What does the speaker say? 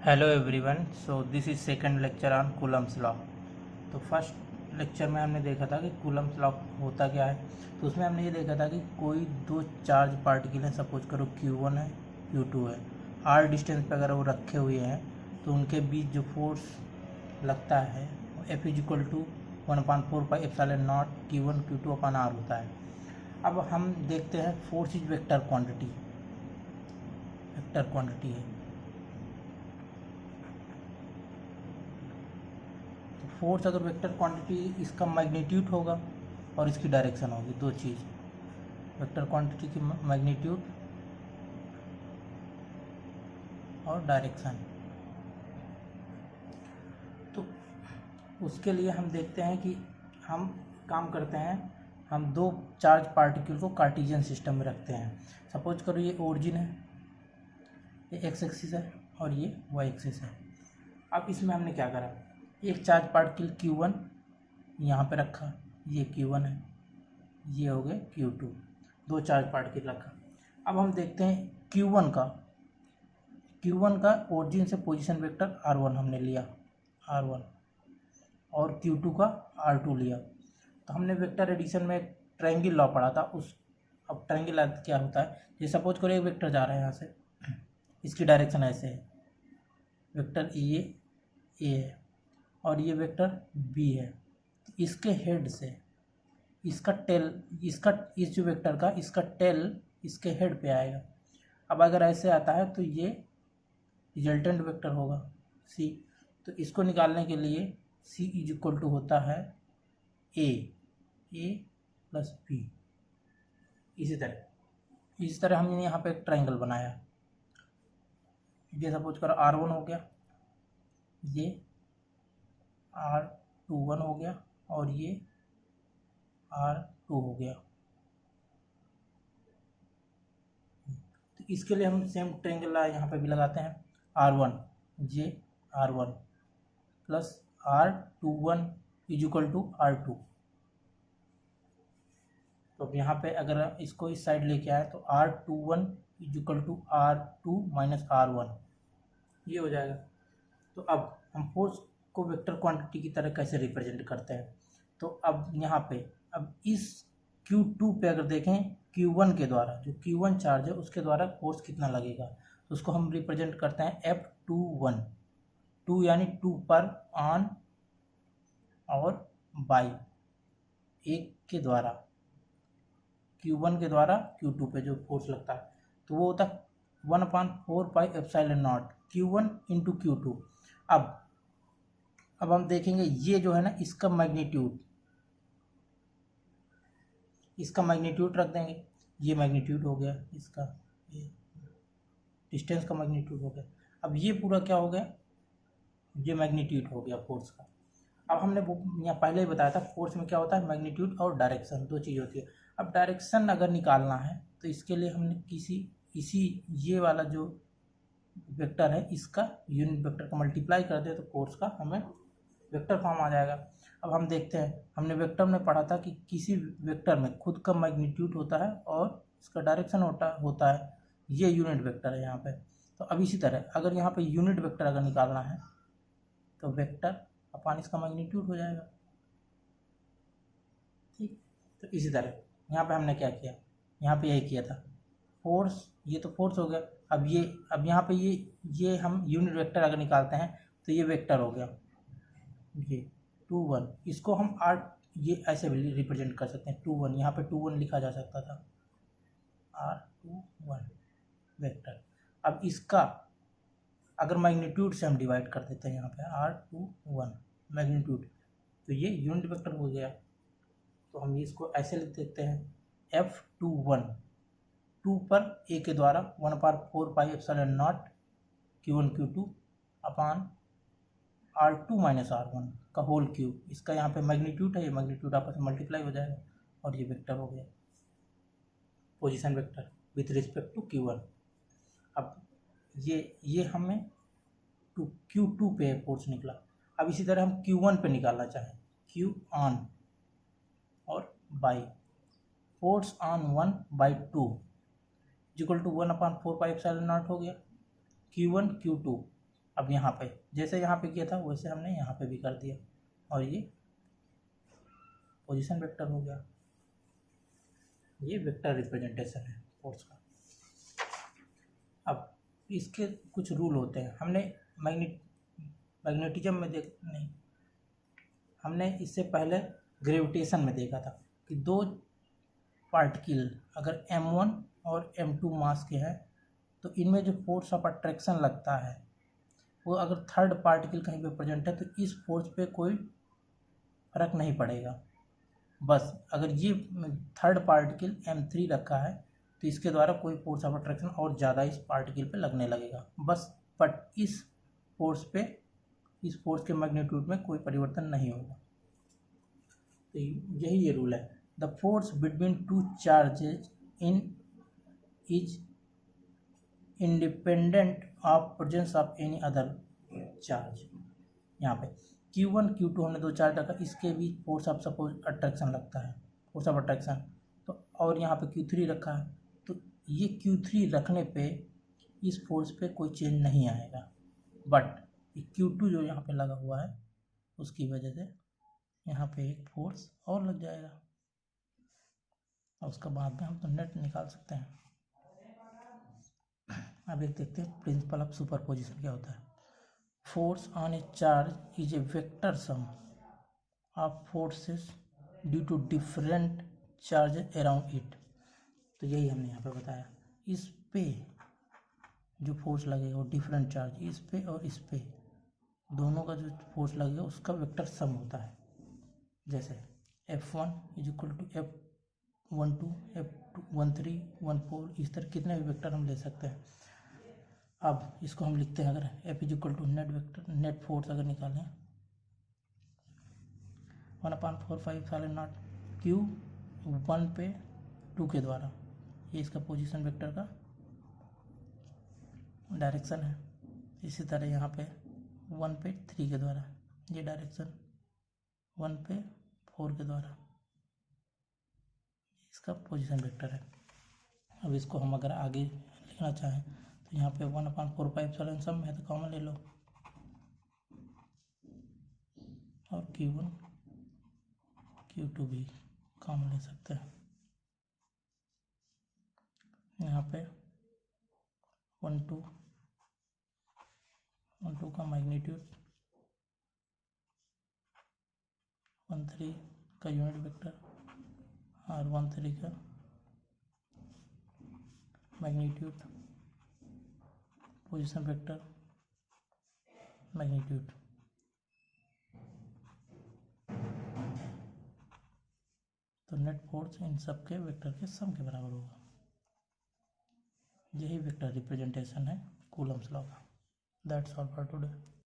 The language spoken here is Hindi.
Hello everyone. So this is second lecture on Coulomb's law. तो फर्स्ट लेक्चर में हमने देखा था कि कूलम्स लॉ होता क्या है। तो उसमें हमने ये देखा था कि कोई दो चार्ज पार्टिकल हैं, सपोज करो Q1 है Q2 है, r डिस्टेंस पे अगर वो रखे हुए हैं तो उनके बीच जो फोर्स लगता है F is equal to 1/4πε0 Q1 Q2 upon r होता है। अब हम देखते हैं फोर्स इज वेक्टर क्वांटिटी है। फोर्स अगर वेक्टर क्वांटिटी, इसका मैग्नीट्यूड होगा और इसकी डायरेक्शन होगी, दो चीज़। वेक्टर क्वांटिटी की मैग्नीट्यूड और डायरेक्शन। तो उसके लिए हम देखते हैं कि हम काम करते हैं, हम दो चार्ज पार्टिकल को कार्टेशियन सिस्टम में रखते हैं। सपोज करो ये ओरिजिन है, ये एक्स एक्सिस है और ये वाई एक्सिस है। अब इसमें हमने क्या करा, एक चार्ज पार्टिकल Q1 यहाँ पे रखा, ये Q1 है, ये हो गए Q2, दो चार्ज पार्टिकल रखा। अब हम देखते हैं Q1 का ओरिजिन से पोजीशन वेक्टर R1 हमने लिया, R1, और Q2 का R2 लिया। तो हमने वेक्टर एडिशन में एक ट्रायंगल लॉ पढ़ा था उस। अब ट्रायंगल क्या होता है, ये सपोज करो एक वेक्टर जा रहा है यहाँ से, इसकी डायरेक्शन ऐसे है, वेक्टर ए है और ये वेक्टर बी है। इसके हेड से इसका टेल, इस जो वेक्टर का इसका टेल इसके हेड पे आएगा। अब अगर ऐसे आता है तो ये रिजल्टेंट वेक्टर होगा सी। तो इसको निकालने के लिए सी इज इक्वल टू होता है ए प्लस बी। इसी तरह हमने यहाँ पे एक ट्रायंगल बनाया। ये सपोज करो R1 हो गया, ये R21 हो गया और ये R2 हो गया। तो इसके लिए हम सेम ट्रायंगल यहाँ पे भी लगाते हैं, R1 ये R1 plus R21 is equal to R2। तो अब यहाँ पे अगर इसको इस साइड लेके आए तो R21 is equal to R2 minus R1, ये हो जाएगा। तो अब हम फोर्स को वेक्टर क्वांटिटी की तरह कैसे रिप्रेजेंट करते हैं। तो अब यहाँ पे अब इस Q2 पे अगर देखें Q1 के द्वारा, जो Q1 चार्ज है उसके द्वारा फोर्स कितना लगेगा, तो उसको हम रिप्रेजेंट करते हैं F21, 2 यानी 2 पर ऑन और बाई, एक के द्वारा Q1 के द्वारा Q2 पे जो फोर्स लगता है तो वो होता है 1/4πε0 Q1 इंटू Q2। अब हम देखेंगे ये जो है ना, इसका मैग्नीट्यूड रख देंगे। ये मैग्नीट्यूड हो गया इसका, ये डिस्टेंस का मैग्नीट्यूड हो गया। अब ये पूरा क्या हो गया, ये मैग्नीट्यूड हो गया फोर्स का। अब हमने यहाँ पहले ही बताया था फोर्स में क्या होता है, मैग्नीट्यूड और डायरेक्शन, दो चीज़ होती है। अब डायरेक्शन अगर निकालना है तो इसके लिए हमने ये वाला जो वेक्टर है इसका यूनिट वेक्टर का मल्टीप्लाई कर दे तो फोर्स का हमें वेक्टर फॉर्म आ जाएगा। अब हम देखते हैं, हमने वेक्टर में पढ़ा था कि किसी वेक्टर में खुद का मैग्नीट्यूड होता है और इसका डायरेक्शन होता है, ये यूनिट वेक्टर है यहाँ पे। तो अब इसी तरह अगर यहाँ पे यूनिट वेक्टर अगर निकालना है तो वेक्टर अपॉन इसका मैग्नीट्यूड हो जाएगा, ठीक। तो इसी तरह यहाँ पे हमने क्या किया, यहाँ पे यही किया था फोर्स, ये तो फोर्स हो गया। अब यहाँ पे ये हम यूनिट वेक्टर अगर निकालते हैं तो ये वेक्टर हो गया, ये 2 1, इसको हम ये ऐसे भी रिप्रेजेंट कर सकते हैं 2 1, यहाँ पे 2 1 लिखा जा सकता था, R21 वेक्टर। अब इसका अगर मैग्नीट्यूड से हम डिवाइड कर देते हैं यहाँ पे R21 मैग्नीट्यूड, तो ये यूनिट वेक्टर हो गया। तो हम इसको ऐसे लिख देते हैं F21, 2 पर a के द्वारा 1/4πε0 Q1 Q2 अपान R2 माइनस R1 का होल क्यूब। इसका यहाँ पे मैग्नीट्यूड है, ये मैग्नीट्यूड आपस में मल्टीप्लाई हो जाएगा और ये वेक्टर हो गया, position vector with respect to Q1। अब ये हमें Q2 पे फोर्स निकला। अब इसी तरह हम Q1 पे निकालना चाहें, Q ऑन और by, force on 1/2 equal to 1/4πε0 हो गया, Q1 Q2 अब यहाँ पे जैसे यहाँ पे किया था वैसे हमने यहाँ पे भी कर दिया और ये पोजीशन वेक्टर हो गया। ये वेक्टर रिप्रेजेंटेशन है फोर्स का। अब इसके कुछ रूल होते हैं। हमने मैग्नेटिज्म में नहीं, हमने इससे पहले ग्रेविटेशन में देखा था कि दो पार्टिकल अगर m1 और m2 मास के हैं तो इनमें जो फोर्स ऑफ अट्रैक्शन लगता है वो अगर थर्ड पार्टिकल कहीं पे प्रेजेंट है तो इस फोर्स पे कोई फर्क नहीं पड़ेगा। बस अगर ये थर्ड पार्टिकल m3 रखा है तो इसके द्वारा कोई फोर्स ऑफ अट्रैक्शन और ज़्यादा इस पार्टिकल पे लगने लगेगा बस। बट इस फोर्स के मैग्नीट्यूड में कोई परिवर्तन नहीं होगा। तो यही ये रूल है। The force between two charges is independent of presence of any other charge. यहाँ पे Q1 Q2 हमने दो चार्ज रखा, इसके बीच फोर्स ऑफ सपोज अट्रैक्शन लगता है, फोर्स ऑफ अट्रैक्शन। तो और यहाँ पे Q3 रखा है तो ये Q3 रखने पे इस फोर्स पे कोई चेंज नहीं आएगा। बट Q2 जो यहाँ पे लगा हुआ है उसकी वजह से यहाँ पे एक फोर्स और लग जाएगा और उसका बाद में हम तो नेट निकाल सकते हैं। अब एक देखते हैं प्रिंसिपल ऑफ सुपरपोजिशन क्या होता है। Force on a charge is a vector sum of forces due to different charges around it. तो यही हमने यहाँ पे बताया। इस पे जो फोर्स लगेगा वो डिफरेंट चार्ज इस पे और इस पे दोनों का जो फोर्स लगेगा उसका वेक्टर सम होता है। जैसे F1 is equal to F12 F13 14 इस तरह कितने भी वेक्टर हम ले सकते हैं। अब इसको हम लिखते हैं अगर F is equal to net vector net force अगर निकालें 1/4 Q 1 पे 2 के द्वारा, ये इसका पोजीशन वेक्टर का डायरेक्शन है। इसी तरह यहाँ पे 1 पे 3 के द्वारा ये डायरेक्शन, 1 पे 4 के द्वारा इसका पोजीशन वेक्टर है। अब इसको हम अगर आगे लिखना चाहें तो यहाँ पे 1/4 सम है तो कॉमन ले लो और Q1 Q2 भी कॉमन ले सकते हैं। यहाँ पे 1 2 का मैग्नीट्यूड 1 3 का यूनिट वेक्टर और 1 3 का मैग्नीट्यूड पोजीशन वेक्टर मैग्नीट्यूड। तो नेट फोर्स इन सब के वेक्टर के सम के बराबर होगा। यही वेक्टर रिप्रेजेंटेशन है कूलम्स लॉ का। That's all for today.